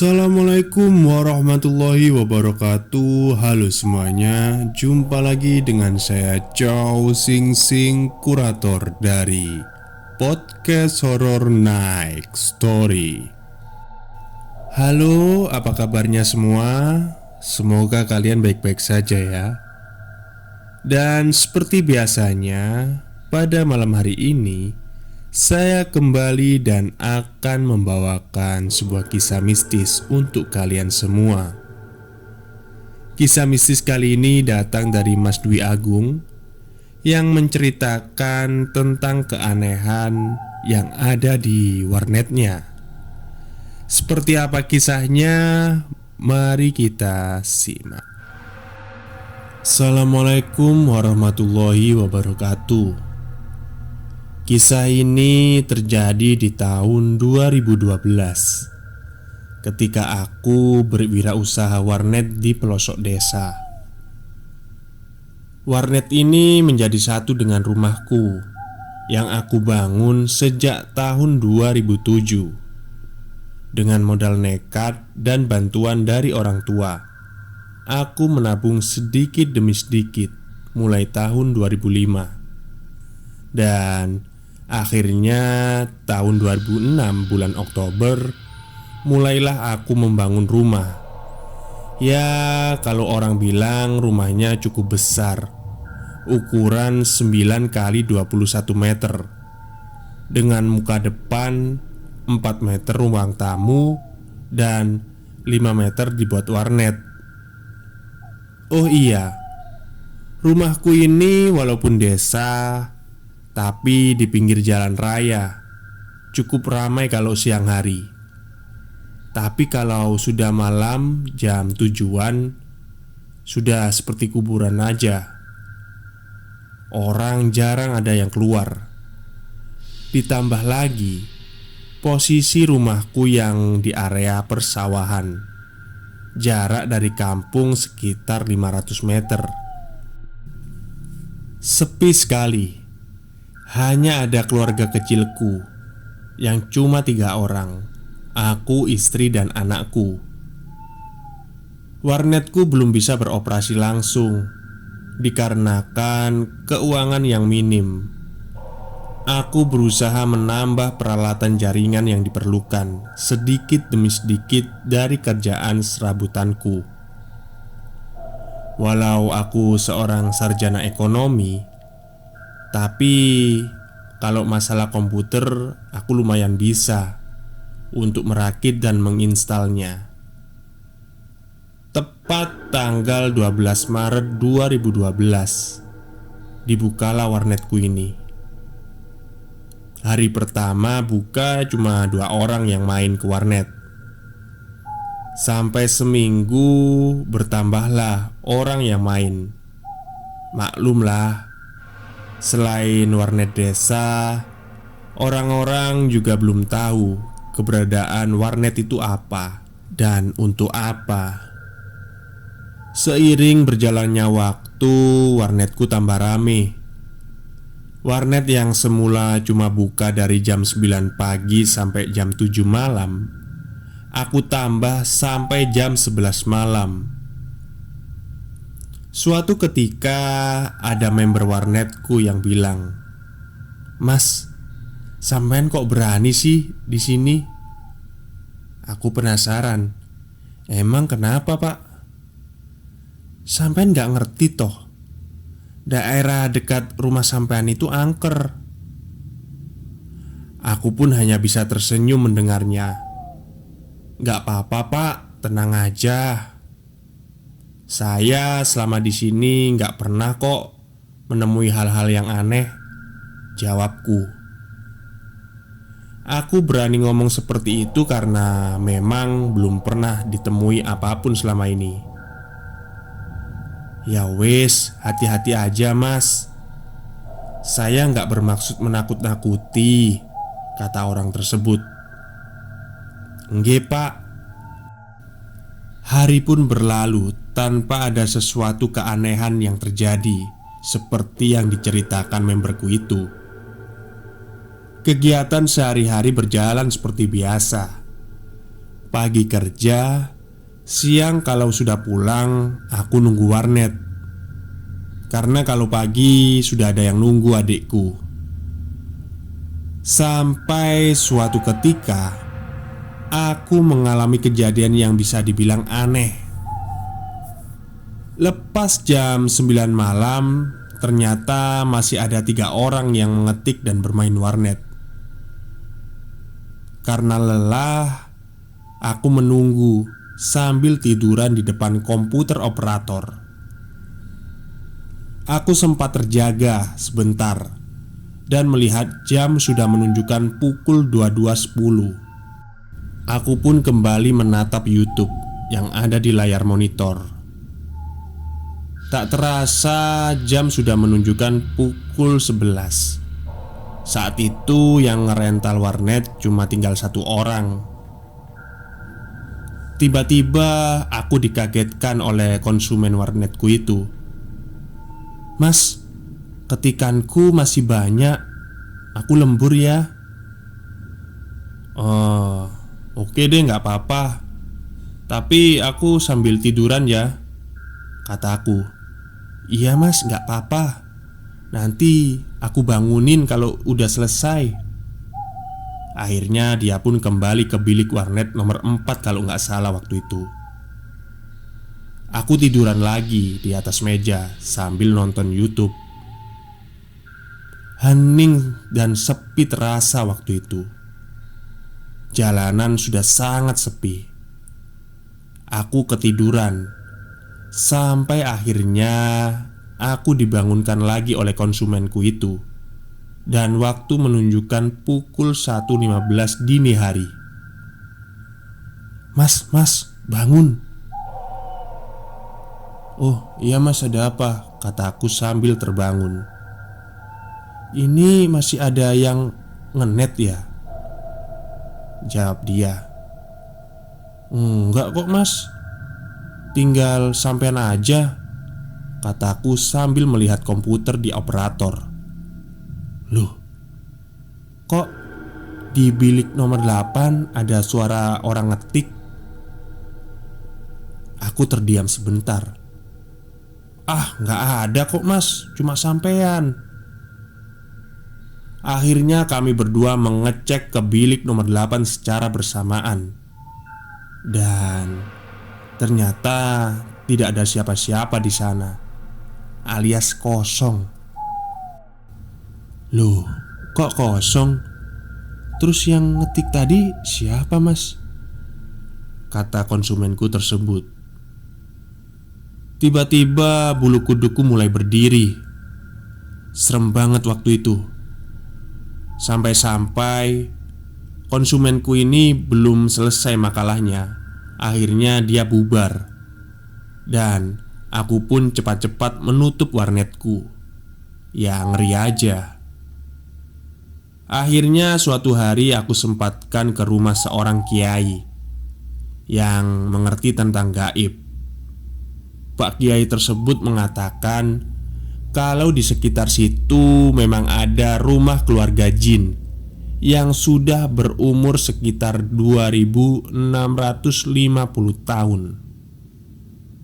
Assalamualaikum warahmatullahi wabarakatuh. Halo semuanya, jumpa lagi dengan saya Chow Sing Sing, kurator dari podcast horor Night Story. Halo, apa kabarnya semua? Semoga kalian baik-baik saja ya. Dan seperti biasanya, pada malam hari ini saya kembali dan akan membawakan sebuah kisah mistis untuk kalian semua. Kisah mistis kali ini datang dari Mas Dwi Agung yang menceritakan tentang keanehan yang ada di warnetnya. Seperti apa kisahnya? Mari kita simak. Assalamualaikum warahmatullahi wabarakatuh. Kisah ini terjadi di tahun 2012 ketika aku berwirausaha warnet di pelosok desa. Warnet ini menjadi satu dengan rumahku yang aku bangun sejak tahun 2007 dengan modal nekat dan bantuan dari orang tua. Aku menabung sedikit demi sedikit mulai tahun 2005. Dan akhirnya tahun 2006 bulan Oktober mulailah aku membangun rumah. Ya, kalau orang bilang rumahnya cukup besar, ukuran 9 kali 21 meter, dengan muka depan 4 meter ruang tamu dan 5 meter dibuat warnet. Oh iya, rumahku ini walaupun desa, tapi di pinggir jalan raya. Cukup ramai kalau siang hari. Tapi kalau sudah malam jam 7-an, sudah seperti kuburan aja. Orang jarang ada yang keluar. Ditambah lagi posisi rumahku yang di area persawahan. Jarak dari kampung sekitar 500 meter. Sepi sekali. Hanya ada keluarga kecilku yang cuma 3 orang. Aku, istri, dan anakku. Warnetku belum bisa beroperasi langsung dikarenakan keuangan yang minim. Aku berusaha menambah peralatan jaringan yang diperlukan sedikit demi sedikit dari kerjaan serabutanku. Walau aku seorang sarjana ekonomi, tapi kalau masalah komputer aku lumayan bisa untuk merakit dan menginstalnya. Tepat tanggal 12 Maret 2012 dibukalah warnetku ini. Hari pertama buka cuma 2 orang yang main ke warnet. Sampai seminggu bertambahlah orang yang main. Maklumlah, selain warnet desa, orang-orang juga belum tahu keberadaan warnet itu apa dan untuk apa. Seiring berjalannya waktu, warnetku tambah rame. Warnet yang semula cuma buka dari jam 9 pagi sampai jam 7 malam, aku tambah sampai jam 11 malam. Suatu ketika ada member warnetku yang bilang, "Mas, sampean kok berani sih di sini?" Aku penasaran. "Emang kenapa, Pak?" "Sampean gak ngerti toh, daerah dekat rumah sampean itu angker." Aku pun hanya bisa tersenyum mendengarnya. "Gak apa-apa, Pak, tenang aja. Saya selama di sini nggak pernah kok menemui hal-hal yang aneh," jawabku. Aku berani ngomong seperti itu karena memang belum pernah ditemui apapun selama ini. "Ya wis, hati-hati aja mas. Saya nggak bermaksud menakut-nakuti," kata orang tersebut. "Nggih pak." Hari pun berlalu tanpa ada sesuatu keanehan yang terjadi seperti yang diceritakan memberku itu. Kegiatan sehari-hari berjalan seperti biasa. Pagi kerja, siang kalau sudah pulang aku nunggu warnet. Karena kalau pagi sudah ada yang nunggu adikku. Sampai suatu ketika aku mengalami kejadian yang bisa dibilang aneh. Lepas jam 9 malam, ternyata masih ada 3 orang yang mengetik dan bermain warnet. Karena lelah, aku menunggu sambil tiduran di depan komputer operator. Aku sempat terjaga sebentar dan melihat jam sudah menunjukkan pukul 22.10. Aku pun kembali menatap YouTube yang ada di layar monitor. Tak terasa jam sudah menunjukkan pukul 11. Saat itu yang ngerental warnet cuma tinggal 1 orang. Tiba-tiba aku dikagetkan oleh konsumen warnetku itu. "Mas, ketikanku masih banyak. Aku lembur ya." "Oh, oke deh, gak apa-apa. Tapi aku sambil tiduran ya," kataku. "Iya mas, gak apa-apa. Nanti aku bangunin kalau udah selesai." Akhirnya dia pun kembali ke bilik warnet nomor 4 kalau gak salah waktu itu. Aku tiduran lagi di atas meja sambil nonton YouTube. Hening dan sepi terasa waktu itu. Jalanan sudah sangat sepi. Aku ketiduran sampai akhirnya aku dibangunkan lagi oleh konsumenku itu. Dan waktu menunjukkan pukul 1.15 dini hari. Mas, bangun." "Oh iya mas, ada apa?" kataku sambil terbangun. "Ini masih ada yang ngenet ya?" jawab dia. "Enggak kok mas, tinggal sampean aja," kataku sambil melihat komputer di operator. "Loh, kok di bilik nomor 8 ada suara orang ngetik?" Aku terdiam sebentar. "Ah, nggak ada kok mas, cuma sampean." Akhirnya kami berdua mengecek ke bilik nomor 8 secara bersamaan. Dan ternyata tidak ada siapa-siapa di sana, alias kosong. "Loh, kok kosong? Terus yang ngetik tadi siapa mas?" kata konsumenku tersebut. Tiba-tiba bulu kuduku mulai berdiri. Serem banget waktu itu. Sampai-sampai konsumenku ini belum selesai makalahnya. Akhirnya dia bubar. Dan aku pun cepat-cepat menutup warnetku. Ya ngeri aja. Akhirnya suatu hari aku sempatkan ke rumah seorang kiai yang mengerti tentang gaib. Pak kiai tersebut mengatakan kalau di sekitar situ memang ada rumah keluarga jin yang sudah berumur sekitar 2650 tahun.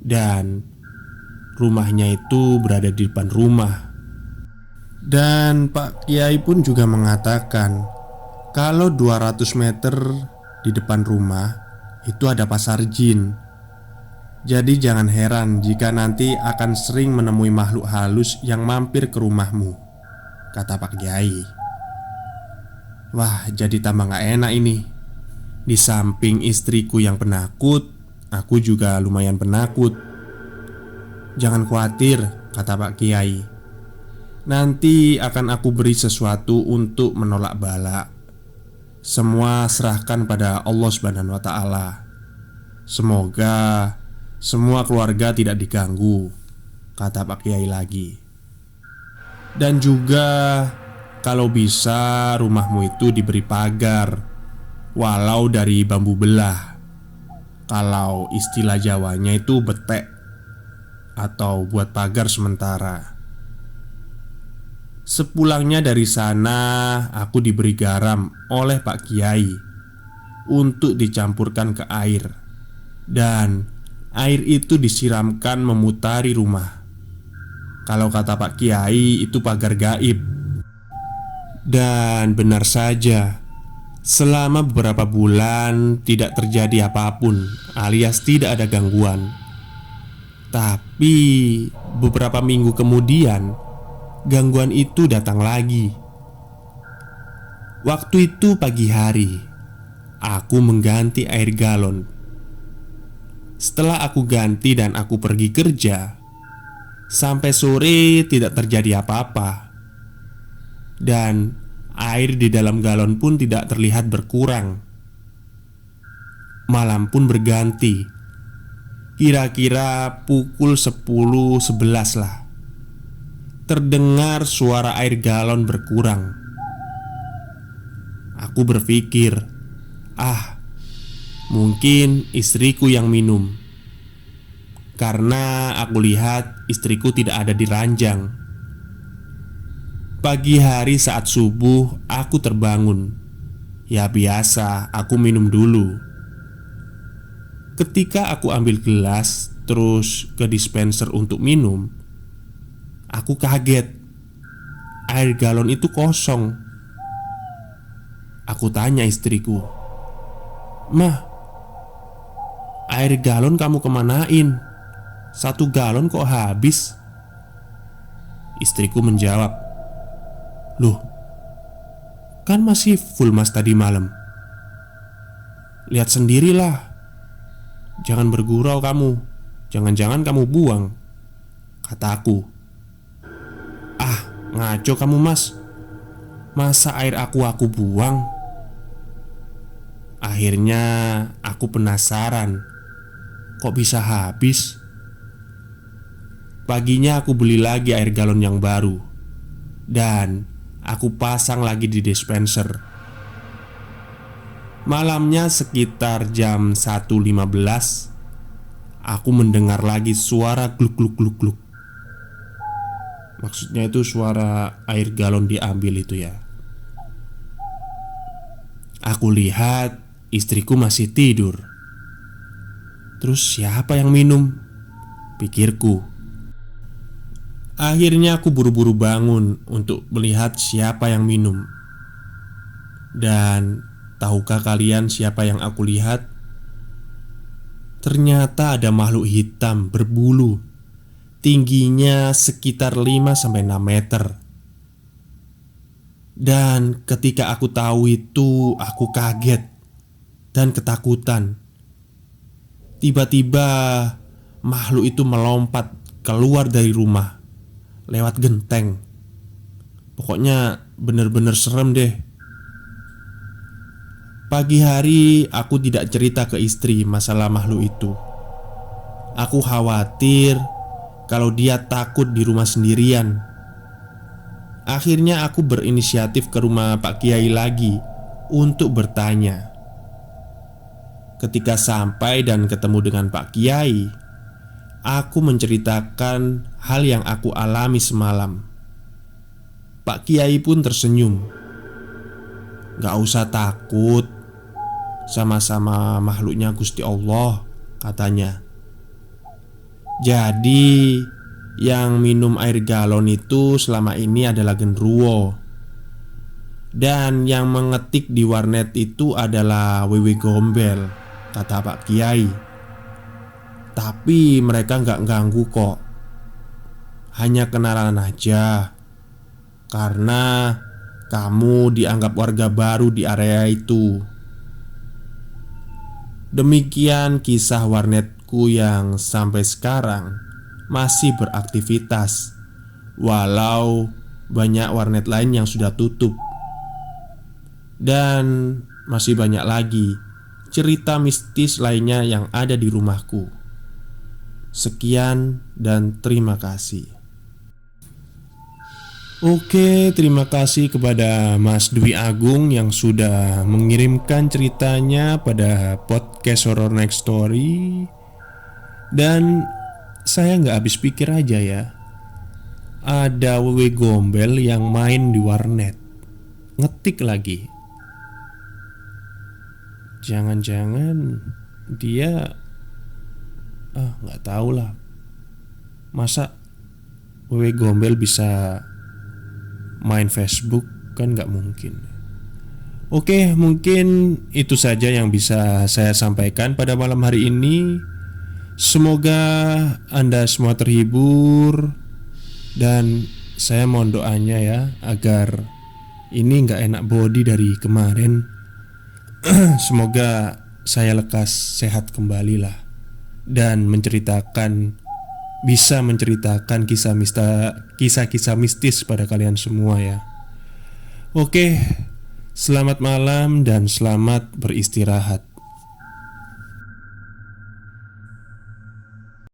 Dan rumahnya itu berada di depan rumah. Dan Pak kiai pun juga mengatakan kalau 200 meter di depan rumah itu ada pasar jin. Jadi jangan heran jika nanti akan sering menemui makhluk halus yang mampir ke rumahmu, kata Pak Kiai. Wah, jadi tambah gak enak ini. Di samping istriku yang penakut, aku juga lumayan penakut. Jangan khawatir, kata Pak Kiai. Nanti akan aku beri sesuatu untuk menolak bala. Semua serahkan pada Allah Subhanahu wa Ta'ala. Semoga semua keluarga tidak diganggu, kata Pak Kiai lagi. Dan juga kalau bisa rumahmu itu diberi pagar, walau dari bambu belah. Kalau istilah Jawanya itu betek, atau buat pagar sementara. Sepulangnya dari sana, aku diberi garam oleh Pak Kiai. untuk dicampurkan ke air, dan air itu disiramkan memutari rumah. Kalau kata Pak Kiai, itu pagar gaib. Dan benar saja, selama beberapa bulan tidak terjadi apapun, alias tidak ada gangguan. Tapi beberapa minggu kemudian, gangguan itu datang lagi. Waktu itu pagi hari, aku mengganti air galon. Setelah aku ganti dan aku pergi kerja, sampai sore tidak terjadi apa-apa. Dan air di dalam galon pun tidak terlihat berkurang. Malam pun berganti. Kira-kira pukul 10.11 lah. Terdengar suara air galon berkurang. Aku berpikir, mungkin istriku yang minum. Karena aku lihat istriku tidak ada di ranjang. Pagi hari saat subuh aku terbangun. Ya biasa, aku minum dulu. Ketika aku ambil gelas terus ke dispenser untuk minum, aku kaget. Air galon itu kosong. Aku tanya istriku, "Mah, air galon kamu kemanain? 1 galon kok habis?" Istriku menjawab, "Loh, kan masih full mas tadi malam. Lihat sendirilah. Jangan bergurau kamu. Jangan-jangan kamu buang," kataku. "Ngaco kamu mas. Masa air aku buang?" Akhirnya aku penasaran, kok bisa habis. Paginya aku beli lagi air galon yang baru, dan aku pasang lagi di dispenser. Malamnya sekitar jam 1.15, aku mendengar lagi suara gluk gluk gluk gluk. Maksudnya itu suara air galon diambil itu ya. Aku lihat istriku masih tidur. Terus siapa yang minum? Pikirku. Akhirnya aku buru-buru bangun untuk melihat siapa yang minum. Dan tahukah kalian siapa yang aku lihat? Ternyata ada makhluk hitam berbulu, tingginya sekitar 5-6 meter. Dan ketika aku tahu itu, aku kaget dan ketakutan. Tiba-tiba makhluk itu melompat keluar dari rumah lewat genteng. Pokoknya bener-bener serem deh. Pagi hari aku tidak cerita ke istri masalah makhluk itu. Aku khawatir kalau dia takut di rumah sendirian. Akhirnya aku berinisiatif ke rumah Pak Kiai lagi untuk bertanya. Ketika sampai dan ketemu dengan Pak Kiai, aku menceritakan hal yang aku alami semalam. Pak Kiai pun tersenyum. "Gak usah takut, sama-sama makhluknya Gusti Allah," katanya. "Jadi yang minum air galon itu selama ini adalah genderuwo. Dan yang mengetik di warnet itu adalah wewe gombel," kata Pak Kiai. "Tapi mereka gak ganggu kok. Hanya kenalan aja. Karena kamu dianggap warga baru di area itu." Demikian kisah warnetku yang sampai sekarang masih beraktivitas, walau banyak warnet lain yang sudah tutup. Dan masih banyak lagi cerita mistis lainnya yang ada di rumahku. Sekian dan terima kasih. Oke, terima kasih kepada Mas Dwi Agung yang sudah mengirimkan ceritanya pada podcast Horror Next Story. Dan saya nggak habis pikir aja ya, ada wewe gombel yang main di warnet, ngetik lagi. Jangan-jangan dia nggak tahu lah. Masa wewe gombel bisa main Facebook? Kan nggak mungkin. Oke, mungkin itu saja yang bisa saya sampaikan pada malam hari ini. Semoga Anda semua terhibur. Dan saya mohon doanya ya, agar ini nggak enak body dari kemarin. Semoga saya lekas sehat kembali lah. Dan bisa menceritakan kisah-kisah mistis pada kalian semua ya. Oke, selamat malam dan selamat beristirahat.